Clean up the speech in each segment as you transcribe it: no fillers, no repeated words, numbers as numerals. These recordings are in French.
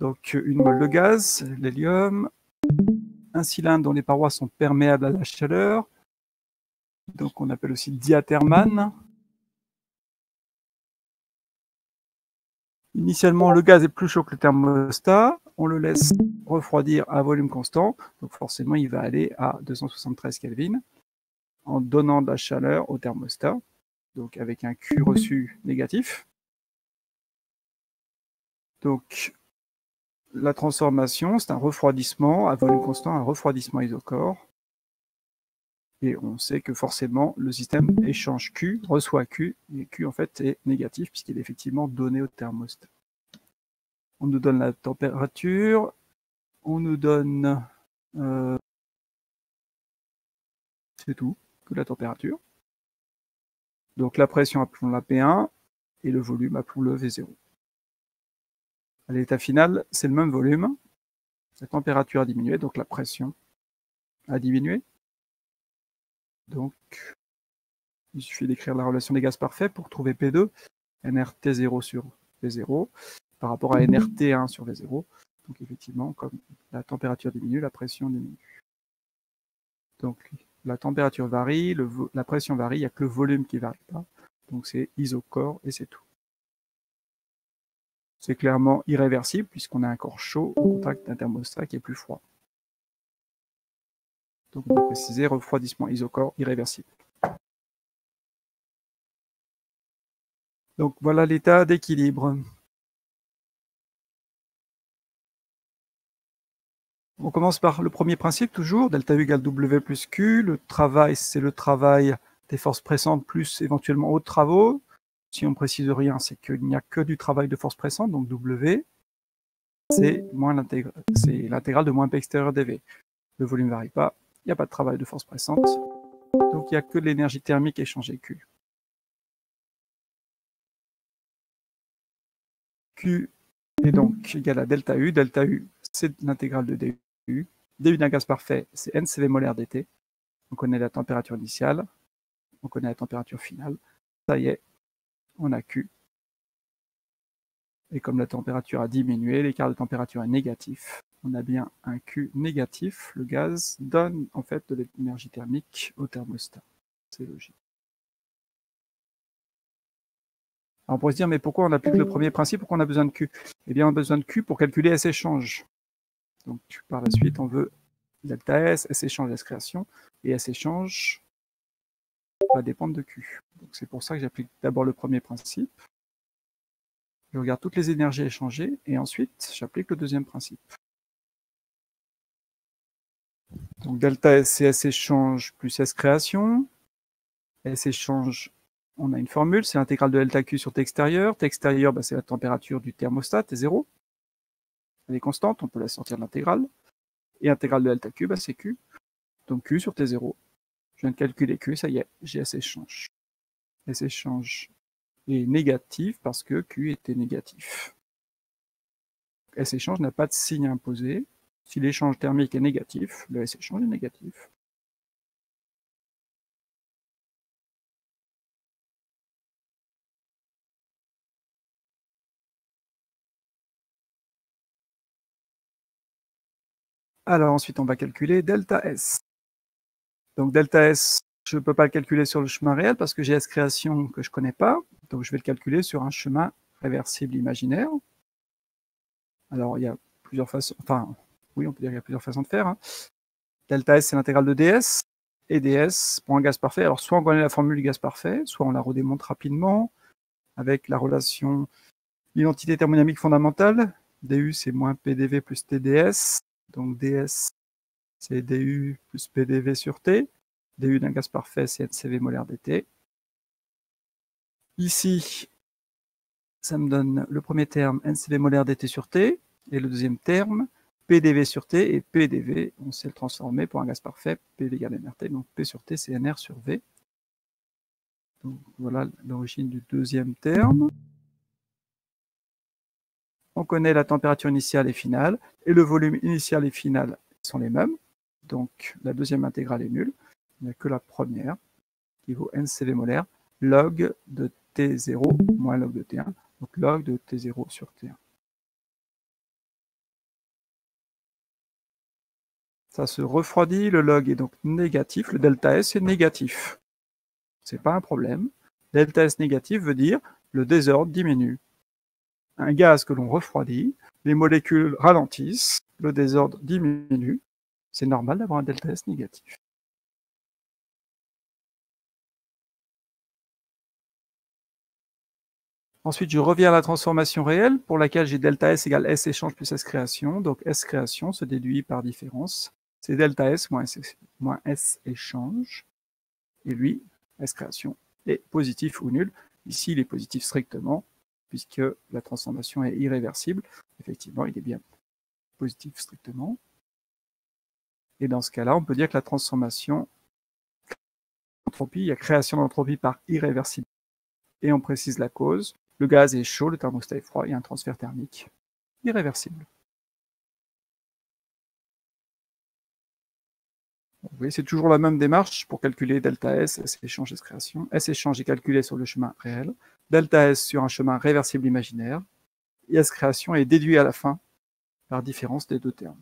Donc une mole de gaz, l'hélium, un cylindre dont les parois sont perméables à la chaleur, donc on appelle aussi diathermane. Initialement, le gaz est plus chaud que le thermostat, on le laisse refroidir à volume constant, donc forcément il va aller à 273 Kelvin, en donnant de la chaleur au thermostat, donc avec un Q reçu négatif. Donc la transformation, c'est un refroidissement à volume constant, un refroidissement isochore. Et on sait que forcément, le système échange Q, reçoit Q, et Q en fait est négatif puisqu'il est effectivement donné au thermostat. On nous donne la température, on nous donne... c'est tout, que la température. Donc la pression, appelons-la P1, et le volume, appelons-le V0. À l'état final, c'est le même volume, la température a diminué, donc la pression a diminué. Donc, il suffit d'écrire la relation des gaz parfaits pour trouver P2, nRT0 sur V0, par rapport à nRT1 sur V0. Donc effectivement, comme la température diminue, la pression diminue. Donc la température varie, la pression varie, il n'y a que le volume qui ne varie pas. Donc c'est isochore et c'est tout. C'est clairement irréversible puisqu'on a un corps chaud au contact d'un thermostat qui est plus froid. Donc on peut préciser refroidissement isochore irréversible. Donc voilà l'état d'équilibre. On commence par le premier principe toujours, delta U égale W plus Q. Le travail, c'est le travail des forces pressantes plus éventuellement autres travaux. Si on ne précise rien, c'est qu'il n'y a que du travail de force pressante, donc W, c'est l'intégrale de moins P extérieur dV. Le volume ne varie pas, il n'y a pas de travail de force pressante, donc il n'y a que de l'énergie thermique échangée Q. Q est donc égal à delta U. Delta U, c'est l'intégrale de DU. DU d'un gaz parfait, c'est NCV molaire dt. On connaît la température initiale, on connaît la température finale. Ça y est, on a Q. Et comme la température a diminué, l'écart de température est négatif. On a bien un Q négatif. Le gaz donne en fait de l'énergie thermique au thermostat. C'est logique. Alors on pourrait se dire, mais pourquoi on applique le premier principe? Pourquoi on a besoin de Q? Eh bien, on a besoin de Q pour calculer S échange. Donc par la suite, on veut delta S, S échange, S création. Et S échange va dépendre de Q. Donc c'est pour ça que j'applique d'abord le premier principe. Je regarde toutes les énergies échangées et ensuite j'applique le deuxième principe. Donc delta S, c'est S échange plus S création. S échange, on a une formule, c'est l'intégrale de delta Q sur T extérieur. T extérieur, bah, c'est la température du thermostat, T0. Elle est constante, on peut la sortir de l'intégrale. Et intégrale de delta Q, bah, c'est Q. Donc Q sur T0. Je viens de calculer Q, ça y est, j'ai S échange. S échange est négatif parce que Q était négatif. S échange n'a pas de signe imposé. Si l'échange thermique est négatif, le S échange est négatif. Alors ensuite, on va calculer delta S. Donc delta S, je ne peux pas le calculer sur le chemin réel parce que j'ai S création que je ne connais pas. Donc je vais le calculer sur un chemin réversible imaginaire. Alors il y a plusieurs façons, enfin oui, on peut dire qu'il y a plusieurs façons de faire. Hein. Delta S, c'est l'intégrale de ds. Et ds pour un gaz parfait. Alors soit on connaît la formule du gaz parfait, soit on la redémontre rapidement avec la relation, l'identité thermodynamique fondamentale. du, c'est moins pdv plus tds. Donc ds, c'est du plus pdv sur t. du d'un gaz parfait, c'est ncv molaire dt. Ici, ça me donne le premier terme ncv molaire dt sur t, et le deuxième terme pdv sur t, et pdv, on sait le transformer pour un gaz parfait, p égale nRT, donc p sur t, c'est nr sur v. Donc voilà l'origine du deuxième terme. On connaît la température initiale et finale, et le volume initial et final sont les mêmes, donc la deuxième intégrale est nulle, il n'y a que la première, qui vaut ncv molaire, log de T0 moins log de T1, donc log de T0 sur T1. Ça se refroidit, le log est donc négatif, le delta S est négatif. C'est pas un problème. Delta S négatif veut dire le désordre diminue. Un gaz que l'on refroidit, les molécules ralentissent, le désordre diminue. C'est normal d'avoir un delta S négatif. Ensuite, je reviens à la transformation réelle pour laquelle j'ai delta S égale S échange plus S création. Donc S création se déduit par différence. C'est delta S moins S échange. Et lui, S création, est positif ou nul. Ici, il est positif strictement, puisque la transformation est irréversible. Effectivement, il est bien positif strictement. Et dans ce cas-là, on peut dire que la transformation entropie, il y a création d'entropie par irréversibilité. Et on précise la cause. Le gaz est chaud, le thermostat est froid, il y a un transfert thermique irréversible. Vous voyez, c'est toujours la même démarche pour calculer delta S, S échange, S création. S échange est calculé sur le chemin réel, delta S sur un chemin réversible imaginaire, et S création est déduit à la fin par différence des deux termes.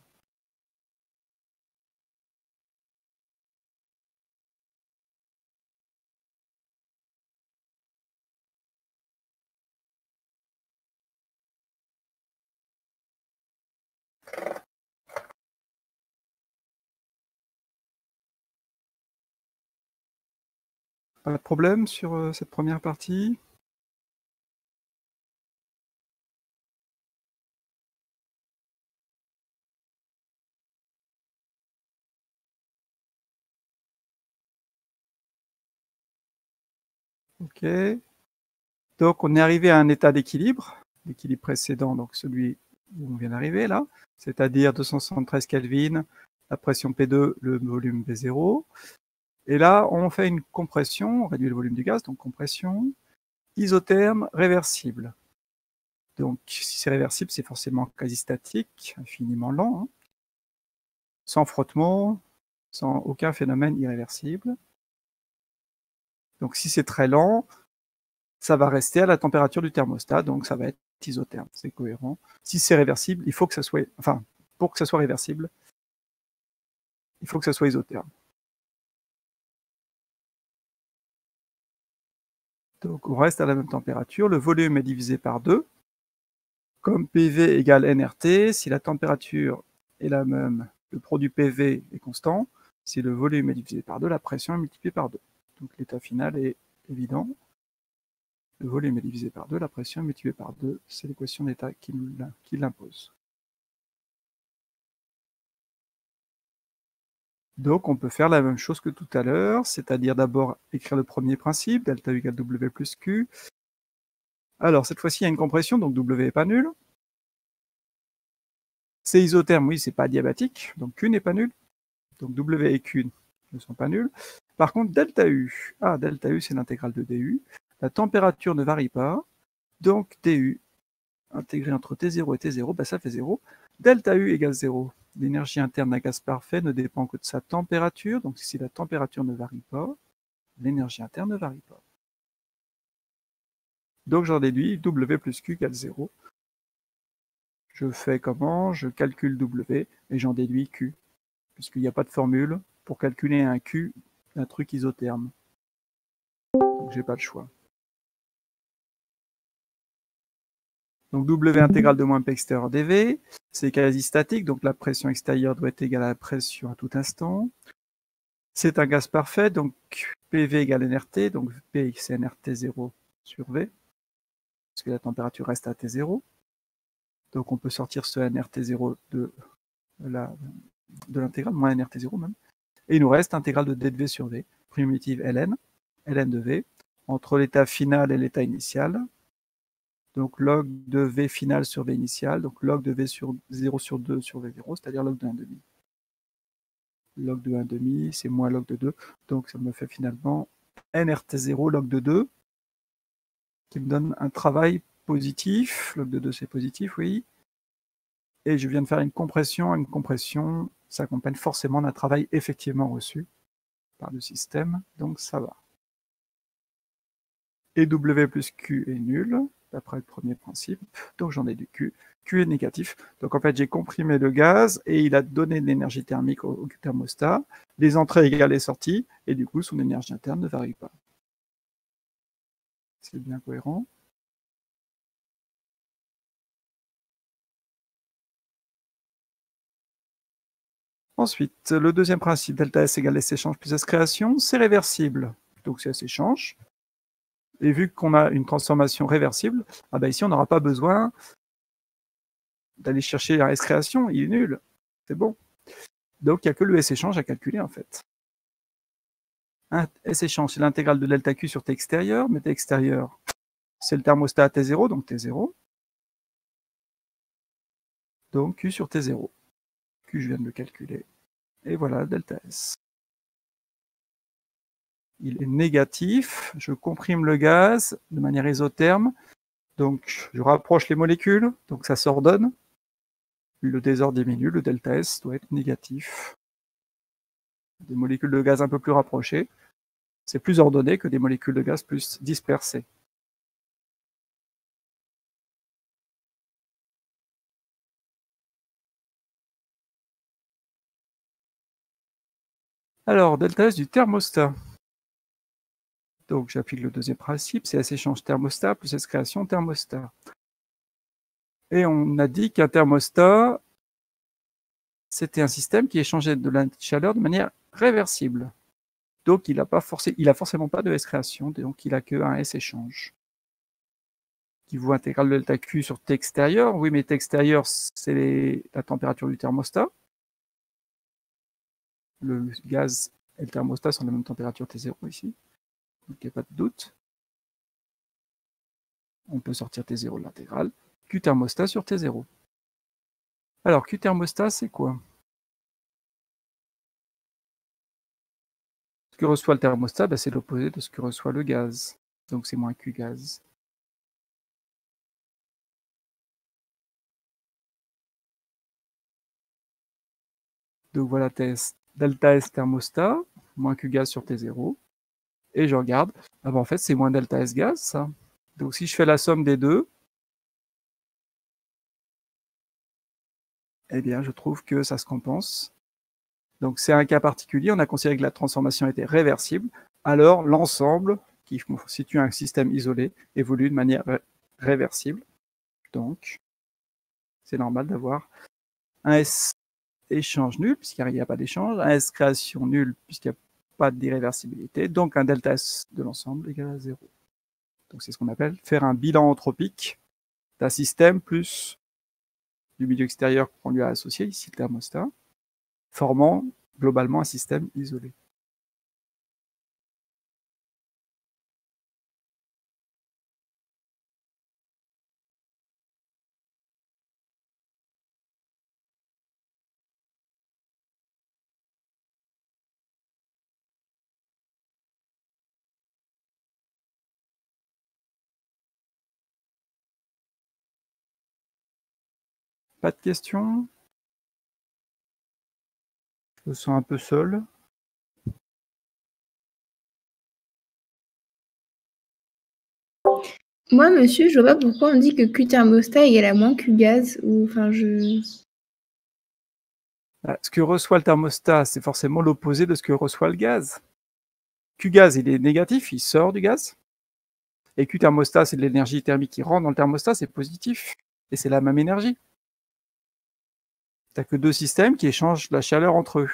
Pas de problème sur cette première partie? Ok. Donc on est arrivé à un état d'équilibre, l'équilibre précédent, donc celui où on vient d'arriver là, c'est-à-dire 273 Kelvin, la pression P2, le volume V0. Et là, on fait une compression, on réduit le volume du gaz, donc compression, isotherme réversible. Donc si c'est réversible, c'est forcément quasi statique, infiniment lent, hein, sans frottement, sans aucun phénomène irréversible. Donc si c'est très lent, ça va rester à la température du thermostat, donc ça va être isotherme, c'est cohérent. Si c'est réversible, il faut que ça soit, enfin, pour que ça soit réversible, il faut que ça soit isotherme. Donc on reste à la même température, le volume est divisé par 2, comme PV égale nRT, si la température est la même, le produit PV est constant, si le volume est divisé par 2, la pression est multipliée par 2. Donc l'état final est évident. Le volume est divisé par 2, la pression est multipliée par 2, c'est l'équation d'état qui l'impose. Donc on peut faire la même chose que tout à l'heure, c'est-à-dire d'abord écrire le premier principe, delta U égale W plus Q. Alors cette fois-ci il y a une compression, donc W n'est pas nul. C'est isotherme, oui, c'est pas adiabatique, donc Q n'est pas nul. Donc W et Q ne sont pas nuls. Par contre, delta U, delta U c'est l'intégrale de DU. La température ne varie pas, donc DU intégré entre T0 et T0, bah ça fait 0. Delta U égale 0. L'énergie interne d'un gaz parfait ne dépend que de sa température, donc si la température ne varie pas, l'énergie interne ne varie pas. Donc j'en déduis W plus Q égale 0. Je fais comment? Je calcule W et j'en déduis Q, puisqu'il n'y a pas de formule pour calculer un Q d'un truc isotherme. Donc j'ai pas le choix. Donc W intégrale de moins P extérieur dV, c'est quasi statique, donc la pression extérieure doit être égale à la pression à tout instant. C'est un gaz parfait, donc PV égale nRT, donc P c'est nRT 0 sur V, parce que la température reste à T0. Donc on peut sortir ce nRT 0 de l'intégrale, moins nRT 0 même. Et il nous reste intégrale de d de V sur V, primitive ln de V, entre l'état final et l'état initial. Donc log de V final sur V initial, donc log de V sur 0 sur 2 sur V0, c'est-à-dire log de 1,5. Log de 1,5, c'est moins log de 2, donc ça me fait finalement nRT0 log de 2, qui me donne un travail positif. Log de 2 c'est positif, oui. Et je viens de faire une compression. Une compression s'accompagne forcément d'un travail effectivement reçu par le système, donc ça va. Et W plus Q est nul, d'après le premier principe, donc j'en ai du Q. Q est négatif. Donc en fait, j'ai comprimé le gaz et il a donné de l'énergie thermique au thermostat. Les entrées égale les sorties, et du coup, son énergie interne ne varie pas. C'est bien cohérent. Ensuite, le deuxième principe, delta S égale S échange plus S création, c'est réversible. Donc c'est S échange. Et vu qu'on a une transformation réversible, ah ben ici on n'aura pas besoin d'aller chercher un S création, il est nul. C'est bon. Donc il n'y a que le S échange à calculer en fait. Un S échange, c'est l'intégrale de delta Q sur T extérieur, mais T extérieur, c'est le thermostat à T0, donc T0. Donc Q sur T0. Q, je viens de le calculer. Et voilà, delta S. Il est négatif. Je comprime le gaz de manière isotherme. Donc, je rapproche les molécules. Donc, ça s'ordonne. Le désordre diminue. Le delta S doit être négatif. Des molécules de gaz un peu plus rapprochées, c'est plus ordonné que des molécules de gaz plus dispersées. Alors, delta S du thermostat. Donc, j'applique le deuxième principe, c'est S échange thermostat plus S création thermostat. Et on a dit qu'un thermostat, c'était un système qui échangeait de la chaleur de manière réversible. Donc, il a forcément pas de S création, donc il a que un S échange. Qui vaut intégrale de delta Q sur T extérieur. Oui, mais T extérieur, c'est la température du thermostat. Le gaz et le thermostat sont de la même température T0 ici. Donc, il n'y a pas de doute. On peut sortir T0 de l'intégrale. Q thermostat sur T0. Alors, Q thermostat, c'est quoi? Ce que reçoit le thermostat, ben, c'est l'opposé de ce que reçoit le gaz. Donc, c'est moins Q gaz. Donc, voilà delta S thermostat, moins Q gaz sur T0. Et je regarde. Ah ben, en fait, c'est moins delta S gaz, ça. Donc, si je fais la somme des deux, eh bien, je trouve que ça se compense. Donc, c'est un cas particulier. On a considéré que la transformation était réversible. Alors, l'ensemble, qui constitue un système isolé, évolue de manière réversible. Donc, c'est normal d'avoir un S échange nul, puisqu'il n'y a pas d'échange, un S création nul, puisqu'il n'y a pas d'irréversibilité, donc un delta S de l'ensemble égal à 0. Donc, c'est ce qu'on appelle faire un bilan entropique d'un système plus du milieu extérieur qu'on lui a associé, ici le thermostat, formant globalement un système isolé. Pas de questions? Je me sens un peu seul. Moi, monsieur, je vois pas pourquoi on dit que Q thermostat égale à moins Q gaz. Ou, enfin, je... Ce que reçoit le thermostat, c'est forcément l'opposé de ce que reçoit le gaz. Q gaz, il est négatif, il sort du gaz. Et Q thermostat, c'est de l'énergie thermique qui rentre dans le thermostat, c'est positif. Et c'est la même énergie. Tu n'as que deux systèmes qui échangent la chaleur entre eux.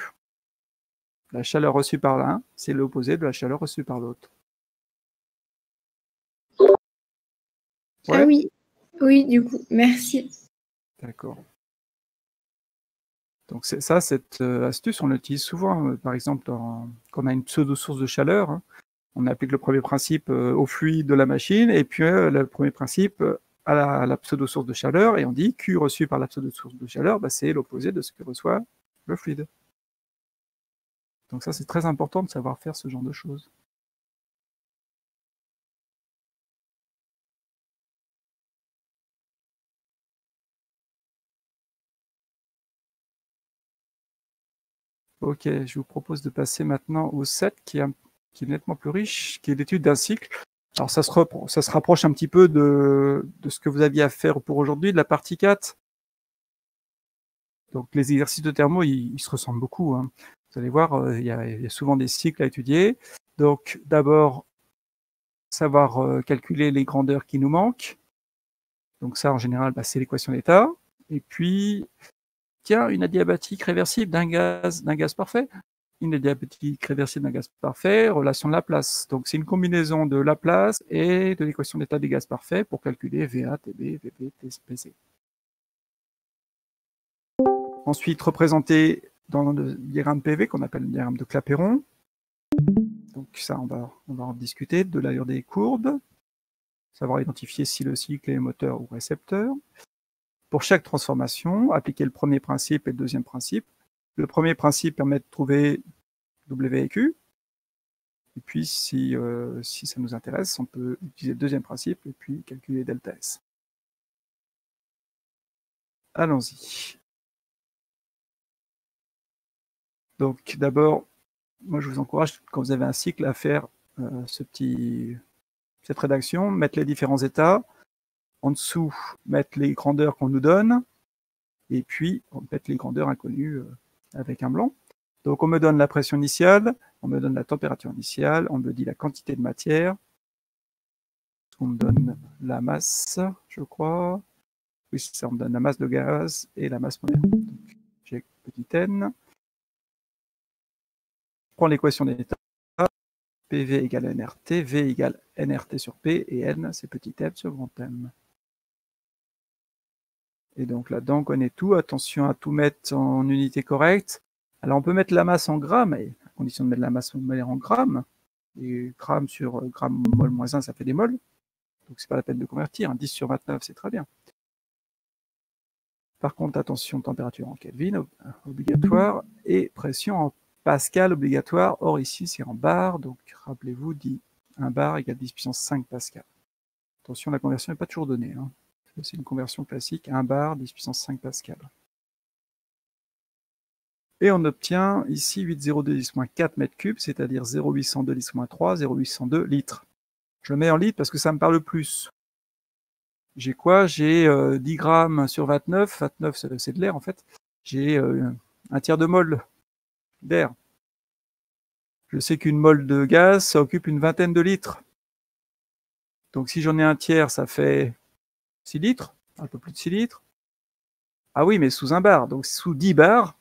La chaleur reçue par l'un, c'est l'opposé de la chaleur reçue par l'autre. Ah Ouais, oui, oui, du coup, merci. d'accord. Donc ça, cette astuce, on l'utilise souvent. Par exemple, quand on a une pseudo-source de chaleur, hein, on applique le premier principe au fluide de la machine, et puis le premier principe à la pseudo-source de chaleur, et on dit Q reçu par la pseudo-source de chaleur, bah, c'est l'opposé de ce que reçoit le fluide. Donc ça, c'est très important de savoir faire ce genre de choses. Ok, je vous propose de passer maintenant au 7, qui est nettement plus riche, qui est l'étude d'un cycle Alors ça se rapproche un petit peu de ce que vous aviez à faire pour aujourd'hui, de la partie 4. Donc les exercices de thermo, ils se ressemblent beaucoup, hein. Vous allez voir, il y a souvent des cycles à étudier. Donc d'abord, savoir calculer les grandeurs qui nous manquent. Donc ça, en général, c'est l'équation d'état. Et puis, tiens, une adiabatique réversible d'un gaz parfait. Une adiabatique réversible d'un gaz parfait, relation de Laplace. Donc c'est une combinaison de Laplace et de l'équation d'état des gaz parfaits pour calculer VA, TB, VB, TC. Ensuite, représenté dans le diagramme PV qu'on appelle le diagramme de Clapeyron. Donc ça, on va en discuter, de l'allure des courbes, savoir identifier si le cycle est moteur ou récepteur. Pour chaque transformation, appliquer le premier principe et le deuxième principe. Le premier principe permet de trouver W et Q. Et puis, si ça nous intéresse, on peut utiliser le deuxième principe et puis calculer delta S. Allons-y. Donc d'abord, moi je vous encourage, quand vous avez un cycle, à faire cette rédaction, mettre les différents états, en dessous, mettre les grandeurs qu'on nous donne, et puis on mettre les grandeurs inconnues avec un blanc. Donc on me donne la pression initiale, on me donne la température initiale, on me dit la quantité de matière, on me donne la masse, je crois. Oui, ça, on me donne la masse de gaz et la masse molaire. Donc j'ai petit n. Je prends l'équation d'état. PV égale nRT, V égale nRT sur P, et N, c'est petit m sur grand M. Et donc là-dedans, on connaît tout. Attention à tout mettre en unité correcte. Alors, on peut mettre la masse en grammes, à condition de mettre la masse en grammes. Et grammes sur gramme mol moins 1, ça fait des mols. Donc, c'est pas la peine de convertir. 10 sur 29, c'est très bien. Par contre, attention, température en Kelvin, obligatoire, et pression en Pascal, obligatoire. Or, ici, c'est en bar. Donc, rappelez-vous, 1 bar égale 10 puissance 5 Pascal. Attention, la conversion n'est pas toujours donnée, hein. C'est une conversion classique, 1 bar, 10 puissance 5 Pascal. Et on obtient ici 802 10-4 mètres cubes, c'est-à-dire 0,802 10-3, 0,802 litres. Je le mets en litres parce que ça me parle plus. J'ai quoi? J'ai 10 grammes sur 29, 29 c'est de l'air en fait. J'ai un tiers de mol d'air. Je sais qu'une mol de gaz, ça occupe une vingtaine de litres. Donc si j'en ai un tiers, ça fait 6 litres, un peu plus de 6 litres. Ah oui, mais sous 1 bar, donc sous 10 bars,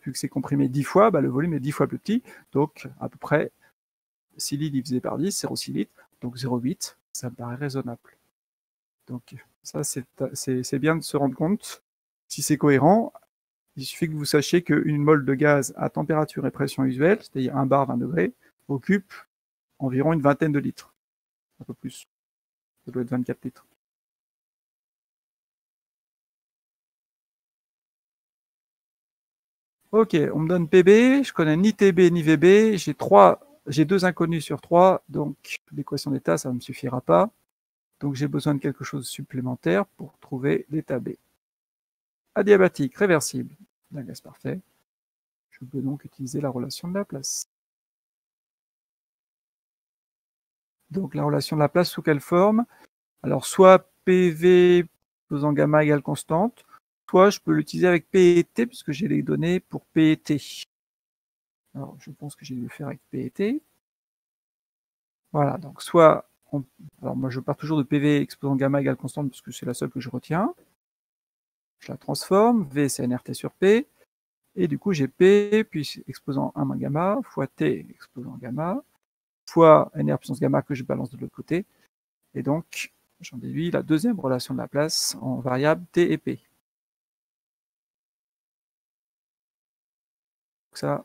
vu que c'est comprimé 10 fois, le volume est 10 fois plus petit, donc à peu près 6 litres divisé par 10, 0,6 litres, donc 0,8, ça me paraît raisonnable. Donc ça, c'est bien de se rendre compte, si c'est cohérent, il suffit que vous sachiez qu'une mole de gaz à température et pression usuelle, c'est-à-dire 1 bar 20 degrés, occupe environ une vingtaine de litres, un peu plus, ça doit être 24 litres. Ok, on me donne PB, je connais ni TB ni VB, j'ai 2 inconnus sur 3, donc l'équation d'état, ça ne me suffira pas. Donc j'ai besoin de quelque chose de supplémentaire pour trouver l'état B. Adiabatique réversible d'un gaz parfait. Je peux donc utiliser la relation de Laplace. Donc la relation de Laplace sous quelle forme? Alors soit PV pesant gamma égale constante, soit je peux l'utiliser avec P et T, puisque j'ai les données pour P et T. Alors, je pense que j'ai dû le faire avec P et T. Voilà, donc soit... Alors moi, je pars toujours de PV exposant gamma égale constante, parce que c'est la seule que je retiens. Je la transforme, V c'est nRT sur P, et du coup j'ai P, puis exposant 1 moins gamma, fois T exposant gamma, fois nR puissance gamma que je balance de l'autre côté, et donc j'en déduis la deuxième relation de Laplace en variable T et P. Donc ça,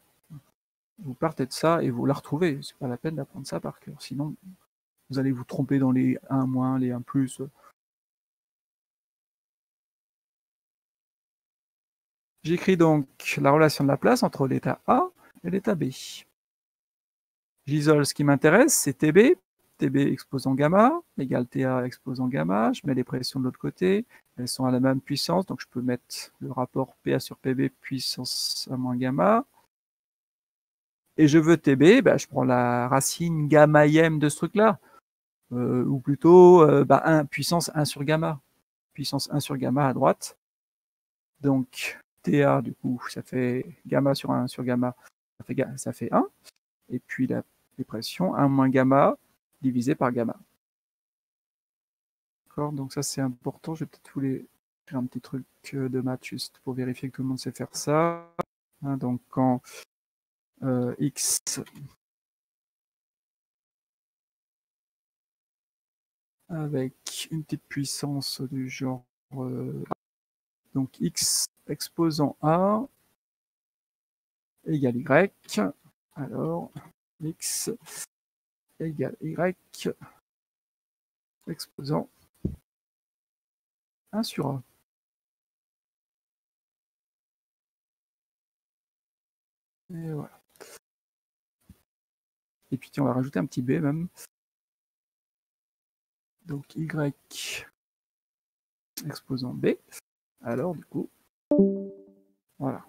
vous partez de ça et vous la retrouvez. C'est pas la peine d'apprendre ça par cœur. Sinon, vous allez vous tromper dans les 1 moins, les 1 plus. J'écris donc la relation de Laplace entre l'état A et l'état B. J'isole ce qui m'intéresse, c'est TB. TB exposant gamma égale TA exposant gamma. Je mets les pressions de l'autre côté. Elles sont à la même puissance, donc je peux mettre le rapport PA sur PB puissance A moins gamma. Et je veux TB, je prends la racine gamma m de ce truc-là. ou plutôt 1, puissance 1 sur gamma. Puissance 1 sur gamma à droite. Donc, TA, du coup, ça fait gamma sur 1 sur gamma, ça fait 1. Et puis la pression 1 moins gamma divisé par gamma. D'accord, donc ça c'est important. Je vais peut-être vous faire un petit truc de maths juste pour vérifier que tout le monde sait faire ça. Hein, donc quand x avec une petite puissance du genre donc x exposant a égale y, alors x égale y exposant 1 sur a. Et voilà. Et puis on va rajouter un petit b même. Donc y exposant b. Alors du coup, voilà.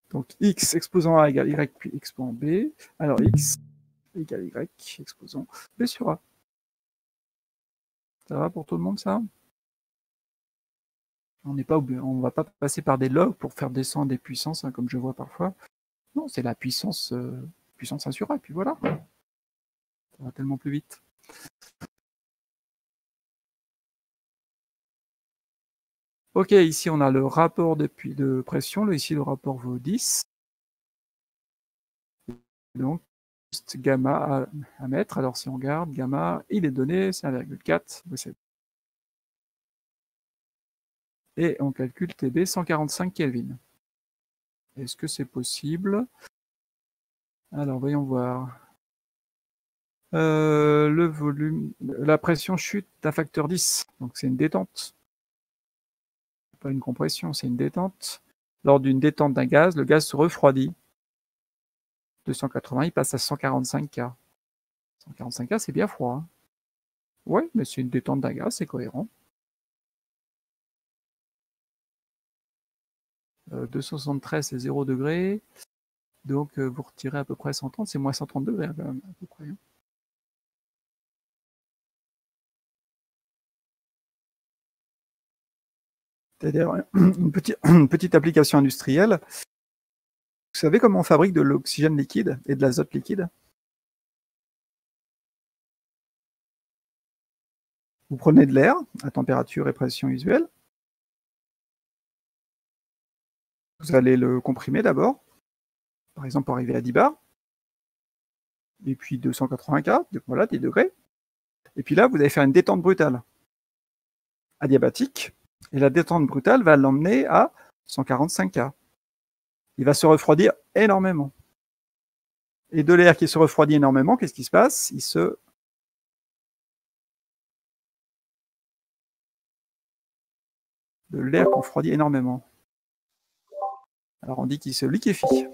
Donc x exposant a égale y puis exposant b. Alors x égale y exposant b sur a. Ça va pour tout le monde ça? On n'est pas obligé, on va pas passer par des logs pour faire descendre des puissances, hein, comme je vois parfois. Non, c'est la puissance, puissance 1 sur a, et puis voilà. Ça va tellement plus vite. Ok, ici on a le rapport de pression, ici le rapport vaut 10. Donc, juste gamma à mettre. Alors si on regarde, gamma, il est donné, c'est 1,4. Et on calcule TB 145 Kelvin. Est-ce que c'est possible? Alors voyons voir. Le volume, la pression chute à facteur 10, donc c'est une détente. Pas une compression, c'est une détente. Lors d'une détente d'un gaz, le gaz se refroidit. De 180, il passe à 145 K. 145 K, c'est bien froid. Hein. Ouais, mais c'est une détente d'un gaz, c'est cohérent. 273, c'est 0 degré. Donc vous retirez à peu près 130, c'est moins 130 degrés quand même, à peu près. Hein. C'est-à-dire une petite application industrielle. Vous savez comment on fabrique de l'oxygène liquide et de l'azote liquide? Vous prenez de l'air à température et pression usuelle. Vous allez le comprimer d'abord, par exemple pour arriver à 10 bars. Et puis 280 K, voilà, 10 degrés. Et puis là, vous allez faire une détente brutale adiabatique. Et la détente brutale va l'emmener à 145 K. Il va se refroidir énormément. Et de l'air qui se refroidit énormément, qu'est-ce qui se passe? De l'air qu'on refroidit énormément. Alors on dit qu'il se liquéfie.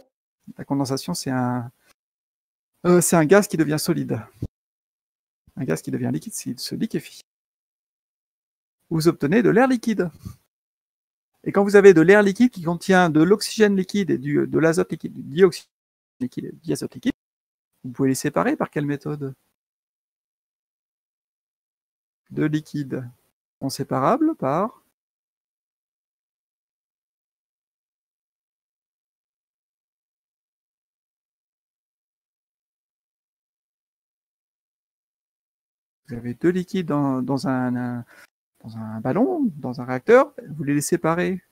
La condensation, c'est un gaz qui devient solide. Un gaz qui devient liquide, s'il se liquéfie. Vous obtenez de l'air liquide. Et quand vous avez de l'air liquide qui contient de l'oxygène liquide et de l'azote liquide, du dioxyde liquide et du diazote liquide, vous pouvez les séparer par quelle méthode? De liquide sont séparables par vous avez deux liquides dans un ballon, dans un réacteur, vous les séparez.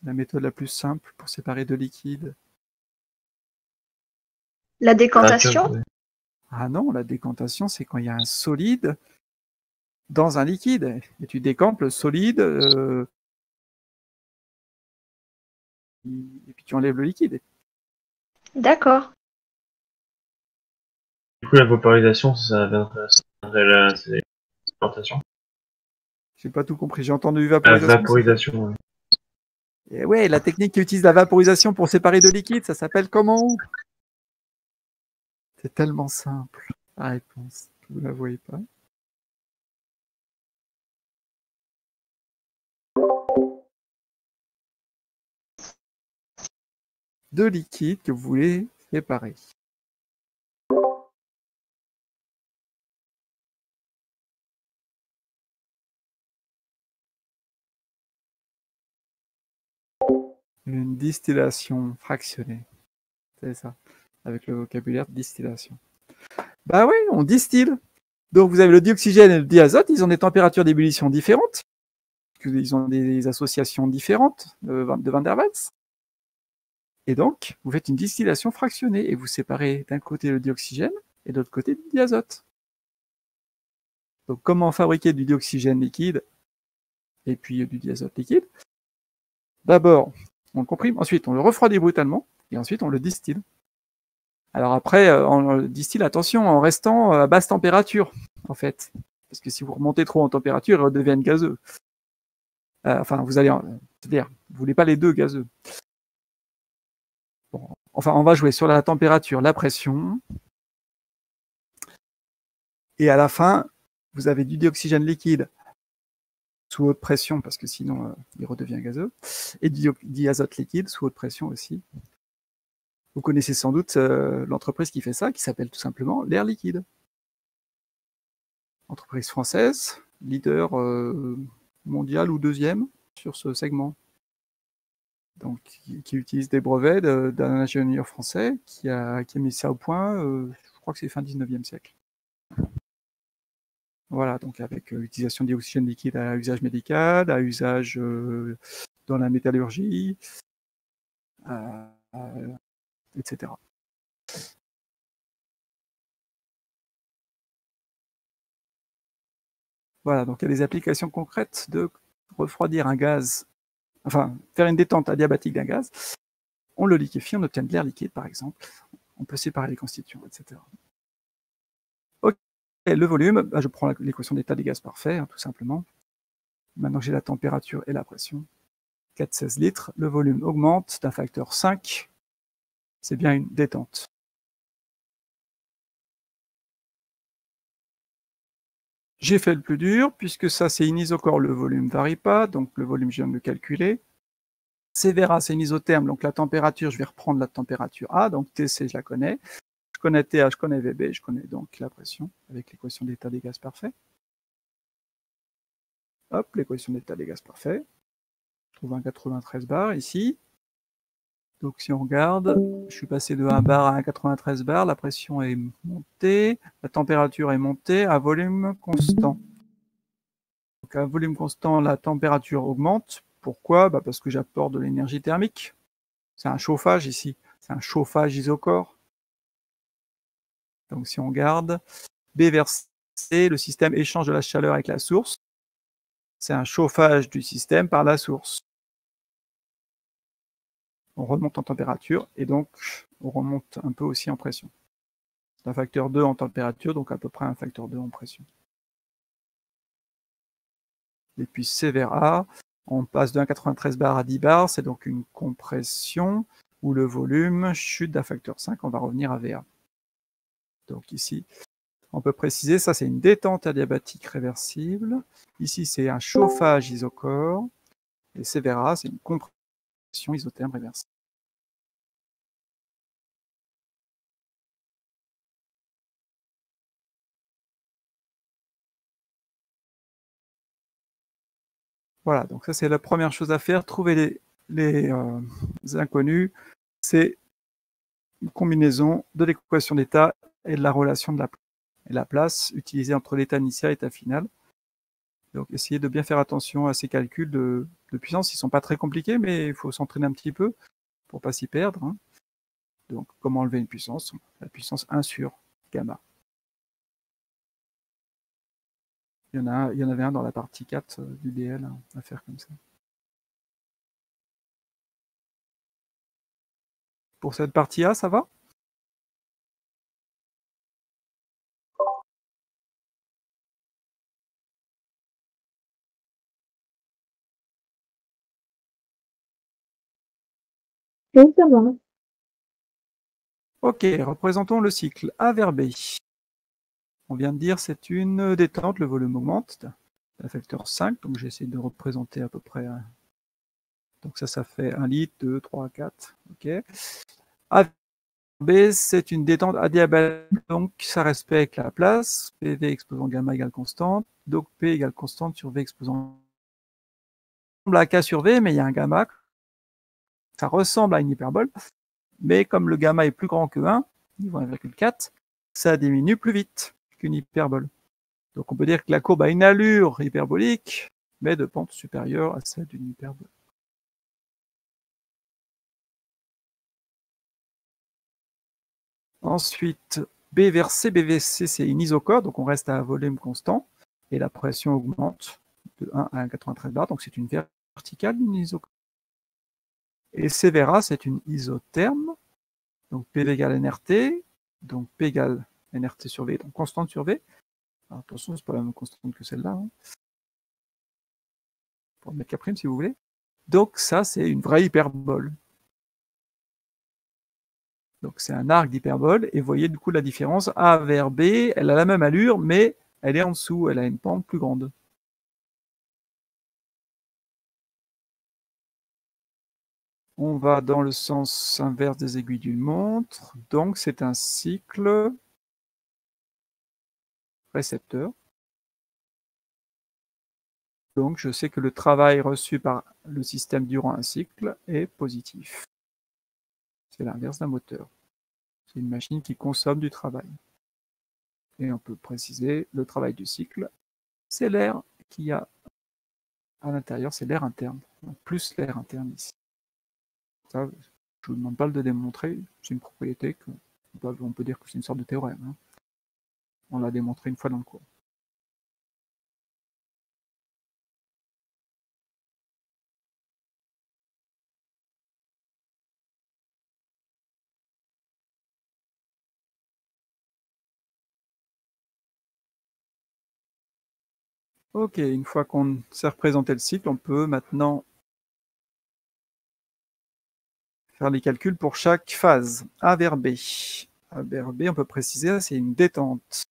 La méthode la plus simple pour séparer deux liquides. La décantation? Ah non, la décantation, c'est quand il y a un solide dans un liquide. Et tu décantes le solide et puis tu enlèves le liquide. D'accord. Du coup, la vaporisation, ça viendrait la sédimentation. J'ai pas tout compris, j'ai entendu La vaporisation. vaporisation, oui. Et ouais, la technique qui utilise la vaporisation pour séparer deux liquides, ça s'appelle comment? C'est tellement simple, la réponse. Vous la voyez pas? Deux liquides que vous voulez séparer. Une distillation fractionnée. C'est ça, avec le vocabulaire distillation. Bah oui, on distille. Donc vous avez le dioxygène et le diazote, ils ont des températures d'ébullition différentes. Ils ont des associations différentes de Van der Waals. Et donc, vous faites une distillation fractionnée et vous séparez d'un côté le dioxygène et de l'autre côté le diazote. Donc, comment fabriquer du dioxygène liquide et puis du diazote liquide? D'abord, on le comprime, ensuite on le refroidit brutalement et ensuite on le distille. Alors après, on le distille, attention, en restant à basse température, en fait. Parce que si vous remontez trop en température, ils redeviennent gazeux. Enfin, vous allez, c'est-à-dire, vous voulez pas les deux gazeux. Bon, enfin, on va jouer sur la température, la pression. Et à la fin, vous avez du dioxygène liquide sous haute pression, parce que sinon, il redevient gazeux, et du diazote liquide sous haute pression aussi. Vous connaissez sans doute l'entreprise qui fait ça, qui s'appelle tout simplement l'Air Liquide. Entreprise française, leader mondial ou deuxième sur ce segment. Donc, qui utilise des brevets d'un ingénieur français qui a mis ça au point, je crois que c'est fin 19e siècle. Voilà, donc avec l'utilisation de dioxygène liquide à usage médical, à usage dans la métallurgie, etc. Voilà, donc il y a des applications concrètes de refroidir un gaz, enfin faire une détente adiabatique d'un gaz. On le liquéfie, on obtient de l'air liquide par exemple. On peut séparer les constituants, etc. Ok, le volume, bah, je prends l'équation d'état des gaz parfaits, hein, tout simplement. Maintenant que j'ai la température et la pression, 4,16 litres, le volume augmente d'un facteur 5. C'est bien une détente. J'ai fait le plus dur, puisque ça c'est inisocor, le volume ne varie pas, donc le volume je viens de le calculer. Severa c'est une isotherme, donc la température, je vais reprendre la température A, donc TC je la connais. Je connais TH, je connais VB, je connais donc la pression, avec l'équation d'état des gaz parfaits. Hop, l'équation d'état des gaz parfaits. Je trouve un 93 bar ici. Donc si on regarde, je suis passé de 1 bar à 1,93 bar, la pression est montée, la température est montée à volume constant. Donc à volume constant, la température augmente. Pourquoi? Bah parce que j'apporte de l'énergie thermique. C'est un chauffage ici, c'est un chauffage isocor. Donc si on regarde, B vers C, le système échange de la chaleur avec la source. C'est un chauffage du système par la source. On remonte en température et donc on remonte un peu aussi en pression. C'est un facteur 2 en température, donc à peu près un facteur 2 en pression. Et puis C vers A, on passe de 1,93 bar à 10 bars, c'est donc une compression où le volume chute d'un facteur 5, on va revenir à VA. Donc ici, on peut préciser, ça c'est une détente adiabatique réversible. Ici c'est un chauffage isocor. Et C vers A, c'est une compression isotherme réversible. Voilà, donc ça c'est la première chose à faire, trouver les inconnus, c'est une combinaison de l'équation d'état et de la relation de la place utilisée entre l'état initial et l'état final. Donc essayez de bien faire attention à ces calculs de puissance, ils ne sont pas très compliqués, mais il faut s'entraîner un petit peu pour ne pas s'y perdre. Hein. Donc comment enlever une puissance? La puissance 1 sur gamma. Il y en avait un dans la partie 4 du DL à faire comme ça. Pour cette partie A, ça va? Oui, ça va. Ok, représentons le cycle A vers B. On vient de dire c'est une détente, le volume augmente d'un facteur 5, donc j'essaie de représenter à peu près. Donc ça fait 1 litre, 2, 3, 4. Ok. A vers B, c'est une détente adiabatique, donc ça respecte la place. PV exposant gamma égale constante, donc P égale constante sur V exposant la K sur V, mais il y a un gamma. ça ressemble à une hyperbole, mais comme le gamma est plus grand que 1, niveau 1,4, ça diminue plus vite qu'une hyperbole. Donc on peut dire que la courbe a une allure hyperbolique, mais de pente supérieure à celle d'une hyperbole. Ensuite, B vers C, BVC, c'est une isochore, donc on reste à volume constant, et la pression augmente de 1 à 1,93 bar, donc c'est une verticale, une isochore. Et C vers A, c'est une isotherme, donc PV égale NRT, donc P égale NRT sur V, donc constante sur V. Alors, attention, c'est pas la même constante que celle-là. Hein. Pour mettre K' si vous voulez. Donc ça, c'est une vraie hyperbole. Donc c'est un arc d'hyperbole, et vous voyez du coup la différence. A vers B, elle a la même allure, mais elle est en dessous, elle a une pente plus grande. On va dans le sens inverse des aiguilles d'une montre, donc c'est un cycle récepteur. Donc je sais que le travail reçu par le système durant un cycle est positif. C'est l'inverse d'un moteur. C'est une machine qui consomme du travail. Et on peut préciser, le travail du cycle, c'est l'air qu'il y a à l'intérieur, c'est l'air interne, plus l'air interne ici. Ça, je ne vous demande pas de le démontrer, c'est une propriété qu'on peut dire que c'est une sorte de théorème. Hein. On l'a démontré une fois dans le cours. Ok, une fois qu'on s'est représenté le cycle, on peut maintenant faire les calculs pour chaque phase. A vers B. A vers B, on peut préciser, c'est une détente.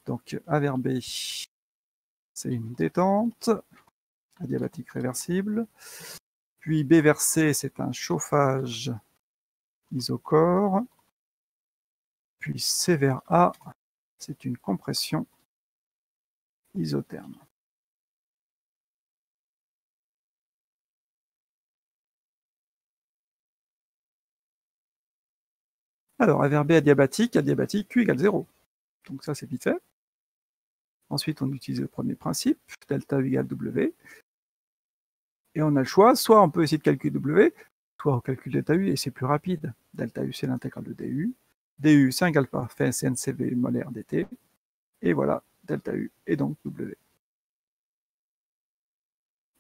Donc A vers B, c'est une détente adiabatique réversible. Puis B vers C, c'est un chauffage isochore. Puis C vers A, c'est une compression isotherme. Alors, A vers B adiabatique, Q égale 0. Donc ça, c'est vite fait. Ensuite, on utilise le premier principe, delta U égale W. Et on a le choix, soit on peut essayer de calculer W, soit on calcule delta U, et c'est plus rapide. Delta U, c'est l'intégrale de DU. DU, c'est un égal parfait, c'est NCV molaire dt. Et voilà, delta U, et donc W.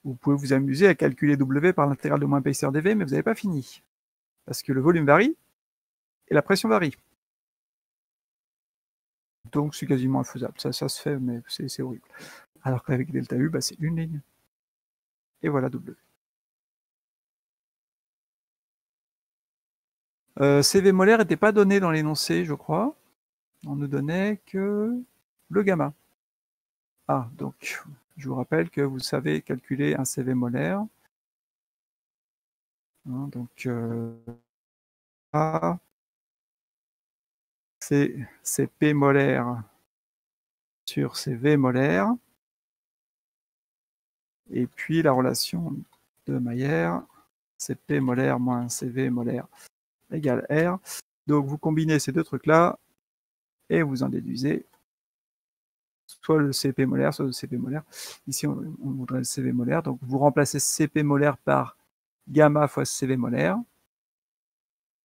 Vous pouvez vous amuser à calculer W par l'intégrale de moins épaisseur dV, mais vous n'avez pas fini. Parce que le volume varie, et la pression varie. Donc c'est quasiment infaisable. Ça se fait, mais c'est horrible. Alors qu'avec delta U, c'est une ligne. Et voilà W. CV molaire n'était pas donné dans l'énoncé, je crois. On ne donnait que le gamma. Ah, donc je vous rappelle que vous savez calculer un CV molaire. Hein, donc A, c'est P molaire sur CV molaire. Et puis la relation de Mayer, c'est P molaire moins CV molaire égale R. Donc vous combinez ces deux trucs-là et vous en déduisez soit le CP molaire, soit le CP molaire. Ici, on voudrait le CV molaire. Donc vous remplacez CP molaire par gamma fois CV molaire.